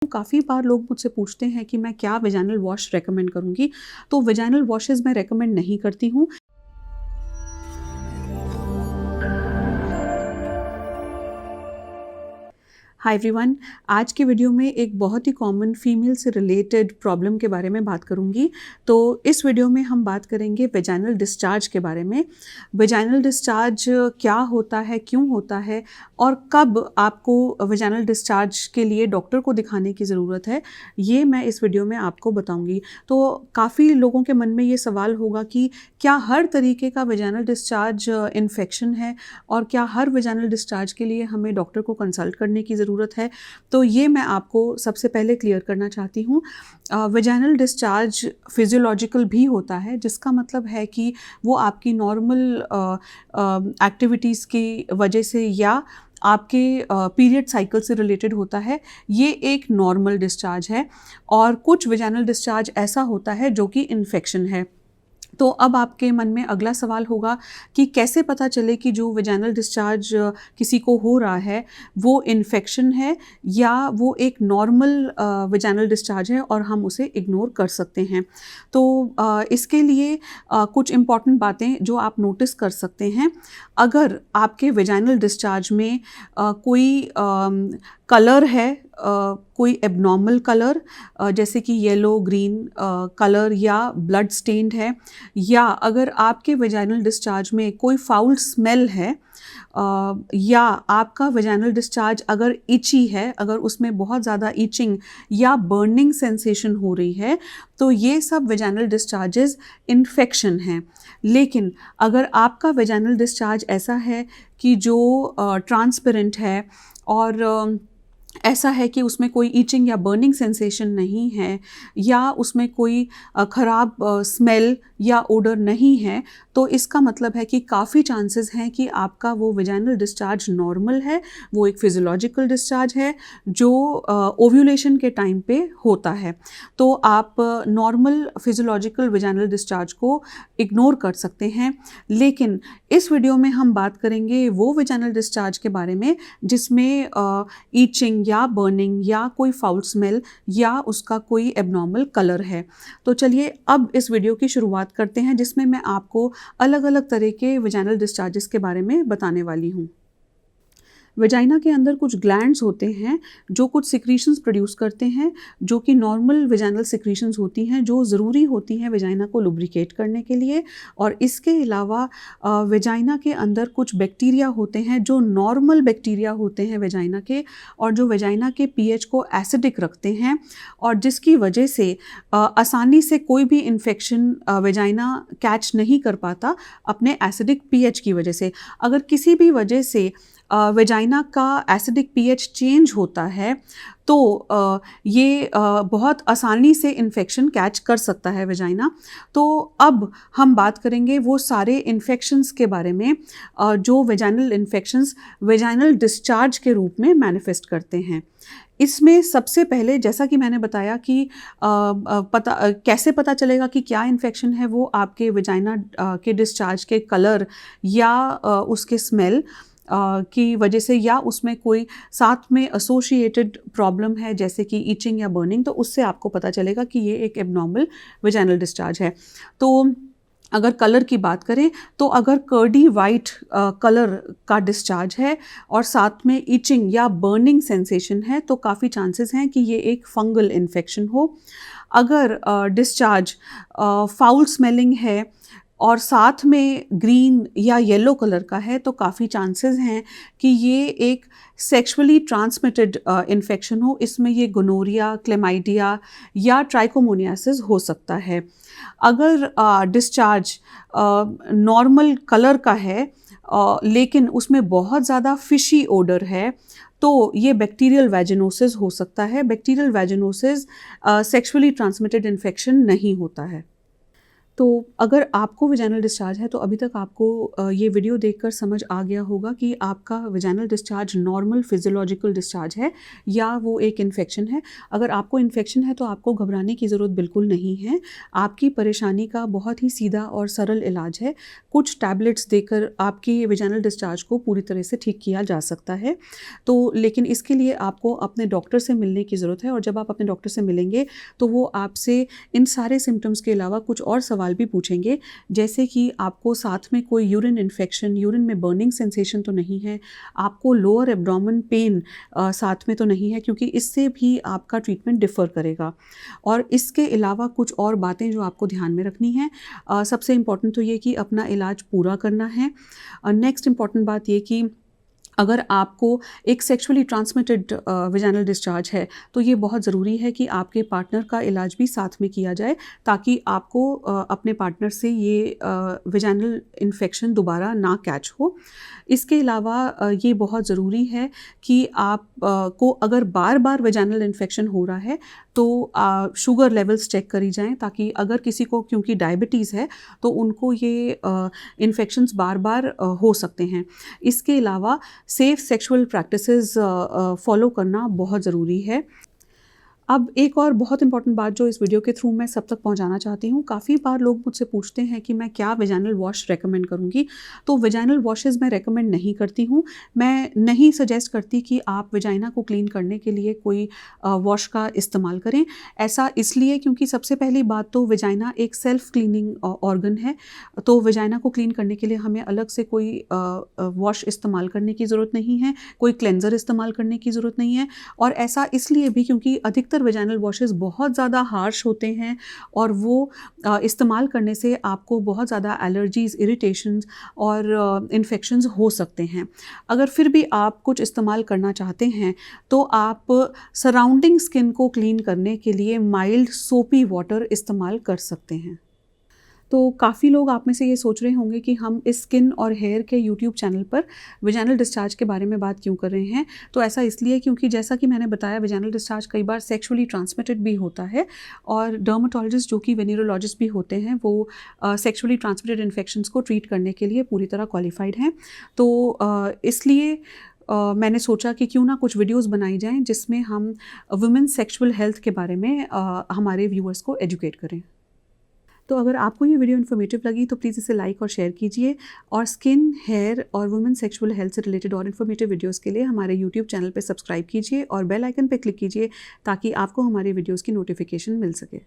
काफ़ी बार लोग मुझसे पूछते हैं कि मैं क्या वेजाइनल वॉश रेकमेंड करूँगी। तो वेजाइनल वॉशेज़ मैं रेकमेंड नहीं करती हूँ। हाय एवरीवन, आज की वीडियो में एक बहुत ही कॉमन फीमेल से रिलेटेड प्रॉब्लम के बारे में बात करूंगी। तो इस वीडियो में हम बात करेंगे वेजाइनल डिस्चार्ज के बारे में। वेजाइनल डिस्चार्ज क्या होता है, क्यों होता है और कब आपको वेजाइनल डिस्चार्ज के लिए डॉक्टर को दिखाने की ज़रूरत है, ये मैं इस वीडियो में आपको बताऊंगी। तो काफ़ी लोगों के मन में ये सवाल होगा कि क्या हर तरीके का वेजाइनल डिस्चार्ज इन्फेक्शन है और क्या हर वेजाइनल डिस्चार्ज के लिए हमें डॉक्टर को कंसल्ट करने की ज़रूरत है। तो ये मैं आपको सबसे पहले क्लियर करना चाहती हूँ। वेजाइनल डिस्चार्ज फिजियोलॉजिकल भी होता है, जिसका मतलब है कि वो आपकी नॉर्मल एक्टिविटीज़ की वजह से या आपके पीरियड साइकिल से रिलेटेड होता है। ये एक नॉर्मल डिस्चार्ज है। और कुछ वेजाइनल डिस्चार्ज ऐसा होता है जो कि इन्फेक्शन है। तो अब आपके मन में अगला सवाल होगा कि कैसे पता चले कि जो वेजाइनल डिस्चार्ज किसी को हो रहा है वो इन्फेक्शन है या वो एक नॉर्मल वेजाइनल डिस्चार्ज है और हम उसे इग्नोर कर सकते हैं। तो इसके लिए कुछ इम्पॉर्टेंट बातें जो आप नोटिस कर सकते हैं। अगर आपके वेजाइनल डिस्चार्ज में कोई कलर है, कोई एबनॉर्मल कलर जैसे कि येलो ग्रीन कलर या ब्लड स्टेन्ड है, या अगर आपके वेजाइनल डिस्चार्ज में कोई फाउल स्मेल है, या आपका वेजाइनल डिस्चार्ज अगर इची है, अगर उसमें बहुत ज़्यादा इचिंग या बर्निंग सेंसेशन हो रही है, तो ये सब वेजाइनल डिस्चार्जेस इन्फेक्शन हैं। लेकिन अगर आपका वेजाइनल डिस्चार्ज ऐसा है कि जो ट्रांसपेरेंट है और ऐसा है कि उसमें कोई ईचिंग या बर्निंग सेंसेशन नहीं है, या उसमें कोई ख़राब स्मेल या ओडर नहीं है, तो इसका मतलब है कि काफ़ी चांसेस हैं कि आपका वो वेजाइनल डिस्चार्ज नॉर्मल है, वो एक फिजियोलॉजिकल डिस्चार्ज है जो ओव्यूलेशन के टाइम पे होता है। तो आप नॉर्मल फिजियोलॉजिकल वेजाइनल डिस्चार्ज को इग्नोर कर सकते हैं। लेकिन इस वीडियो में हम बात करेंगे वो वेजाइनल डिस्चार्ज के बारे में जिसमें ईचिंग या बर्निंग या कोई फाउल स्मेल या उसका कोई एबनॉर्मल कलर है। तो चलिए अब इस वीडियो की शुरुआत करते हैं, जिसमें मैं आपको अलग अलग तरह के वेजाइनल डिस्चार्जेस के बारे में बताने वाली हूँ। वेजाइना के अंदर कुछ ग्लैंड्स होते हैं जो कुछ सिक्रीशंस प्रोड्यूस करते हैं, जो कि नॉर्मल वेजाइनल सिक्रीशंस होती हैं, जो ज़रूरी होती हैं वेजाइना को लुब्रिकेट करने के लिए। और इसके अलावा वेजाइना के अंदर कुछ बैक्टीरिया होते हैं जो नॉर्मल बैक्टीरिया होते हैं वेजाइना के, और जो वेजाइना के पीएच को एसिडिक रखते हैं, और जिसकी वजह से आसानी से कोई भी इन्फेक्शन वेजाइना कैच नहीं कर पाता अपने एसिडिक पीएच की वजह से। अगर किसी भी वजह से वेजाइना का एसिडिक पीएच चेंज होता है तो ये बहुत आसानी से इन्फेक्शन कैच कर सकता है वेजाइना। तो अब हम बात करेंगे वो सारे इन्फेक्शंस के बारे में जो वेजाइनल इन्फेक्शंस वेजाइनल डिस्चार्ज के रूप में मैनिफेस्ट करते हैं। इसमें सबसे पहले, जैसा कि मैंने बताया कि कैसे पता चलेगा कि क्या इन्फेक्शन है, वो आपके वेजाइना के डिस्चार्ज के कलर या उसके स्मेल की वजह से, या उसमें कोई साथ में एसोसिएटेड प्रॉब्लम है जैसे कि ईचिंग या बर्निंग, तो उससे आपको पता चलेगा कि ये एक एबनॉर्मल वेजाइनल डिस्चार्ज है। तो अगर कलर की बात करें तो अगर कर्डी वाइट कलर का डिस्चार्ज है और साथ में ईचिंग या बर्निंग सेंसेशन है, तो काफ़ी चांसेस हैं कि ये एक फंगल इन्फेक्शन हो। अगर डिस्चार्ज फाउल स्मेलिंग है और साथ में ग्रीन या येलो कलर का है, तो काफ़ी चांसेस हैं कि ये एक सेक्सुअली ट्रांसमिटेड इन्फेक्शन हो। इसमें ये गोनोरिया, क्लेमाइडिया या ट्राइकोमोनियासिस हो सकता है। अगर डिस्चार्ज नॉर्मल कलर का है लेकिन उसमें बहुत ज़्यादा फिशी ओडर है, तो ये बैक्टीरियल वैजिनोसिस हो सकता है। बैक्टीरियल वैजिनोसिस सेक्सुअली ट्रांसमिटेड इन्फेक्शन नहीं होता है। तो अगर आपको वेजाइनल डिस्चार्ज है तो अभी तक आपको ये वीडियो देखकर समझ आ गया होगा कि आपका vaginal discharge normal physiological discharge है या वो एक इन्फेक्शन है। अगर आपको इन्फेक्शन है तो आपको घबराने की ज़रूरत बिल्कुल नहीं है। आपकी परेशानी का बहुत ही सीधा और सरल इलाज है। कुछ टैबलेट्स देकर आपके वेजाइनल डिस्चार्ज को पूरी तरह से ठीक किया जा सकता है। तो लेकिन इसके लिए आपको अपने डॉक्टर से मिलने की ज़रूरत है, और जब आप अपने डॉक्टर से मिलेंगे तो वो आपसे इन सारे सिम्टम्स के अलावा कुछ और सवाल भी पूछेंगे, जैसे कि आपको साथ में कोई यूरिन इन्फेक्शन, यूरिन में बर्निंग सेंसेशन तो नहीं है, आपको लोअर एब्डोमेन पेन साथ में तो नहीं है, क्योंकि इससे भी आपका ट्रीटमेंट डिफ़र करेगा। और इसके अलावा कुछ और बातें जो आपको ध्यान में रखनी है, सबसे इम्पॉर्टेंट तो ये कि अपना इलाज पूरा करना है। नेक्स्ट इम्पॉर्टेंट बात ये कि अगर आपको एक सेक्सुअली ट्रांसमिटेड वेजाइनल डिस्चार्ज है तो ये बहुत ज़रूरी है कि आपके पार्टनर का इलाज भी साथ में किया जाए, ताकि आपको अपने पार्टनर से ये वेजाइनल इन्फेक्शन दोबारा ना कैच हो। इसके अलावा ये बहुत ज़रूरी है कि आप को अगर बार बार वेजाइनल इन्फेक्शन हो रहा है तो शुगर लेवल्स चेक करी जाएं, ताकि अगर किसी को, क्योंकि डायबिटीज़ है तो उनको ये इन्फेक्शंस बार बार हो सकते हैं। इसके अलावा सेफ़ सेक्सुअल प्रैक्टिसेस फॉलो करना बहुत ज़रूरी है। अब एक और बहुत इंपॉर्टेंट बात जो इस वीडियो के थ्रू मैं सब तक पहुंचाना चाहती हूँ, काफ़ी बार लोग मुझसे पूछते हैं कि मैं क्या वेजाइनल वॉश रेकमेंड करूँगी। तो वेजाइनल वॉशेज़ मैं रेकमेंड नहीं करती हूँ। मैं नहीं सजेस्ट करती कि आप वेजाइना को क्लीन करने के लिए कोई वॉश का इस्तेमाल करें। ऐसा इसलिए क्योंकि सबसे पहली बात तो वेजाइना एक सेल्फ क्लीनिंग ऑर्गन है, तो वेजाइना को क्लीन करने के लिए हमें अलग से कोई वॉश इस्तेमाल करने की ज़रूरत नहीं है, कोई क्लेंजर इस्तेमाल करने की ज़रूरत नहीं है। और ऐसा इसलिए भी क्योंकि अधिकतर वेजाइनल वॉशेस बहुत ज़्यादा हार्श होते हैं और वो इस्तेमाल करने से आपको बहुत ज़्यादा एलर्जीज़, इरिटेशंस और इन्फेक्शंस हो सकते हैं। अगर फिर भी आप कुछ इस्तेमाल करना चाहते हैं तो आप सराउंडिंग स्किन को क्लीन करने के लिए माइल्ड सोपी वाटर इस्तेमाल कर सकते हैं। तो काफ़ी लोग आप में से ये सोच रहे होंगे कि हम इस स्किन और हेयर के यूट्यूब चैनल पर वेजाइनल डिस्चार्ज के बारे में बात क्यों कर रहे हैं। तो ऐसा इसलिए क्योंकि जैसा कि मैंने बताया, वेजाइनल डिस्चार्ज कई बार सेक्सुअली ट्रांसमिटेड भी होता है, और डर्मेटोलॉजिस्ट जो कि वेनेरोलॉजिस्ट भी होते हैं वो सेक्सुअली ट्रांसमिटेड इन्फेक्शंस को ट्रीट करने के लिए पूरी तरह क्वालिफाइड हैं। तो इसलिए मैंने सोचा कि क्यों ना कुछ वीडियोस बनाई जाएं जिसमें हम वुमेन सेक्सुअल हेल्थ के बारे में हमारे व्यूअर्स को एजुकेट करें। तो अगर आपको ये वीडियो इन्फॉर्मेटिव लगी तो प्लीज़ इसे लाइक और शेयर कीजिए, और स्किन, हेयर और वुमेन सेक्सुअल हेल्थ से रिलेटेड और इन्फॉर्मेटिव वीडियोस के लिए हमारे यूट्यूब चैनल पे सब्सक्राइब कीजिए और बेल आइकन पे क्लिक कीजिए, ताकि आपको हमारे वीडियोस की नोटिफिकेशन मिल सके।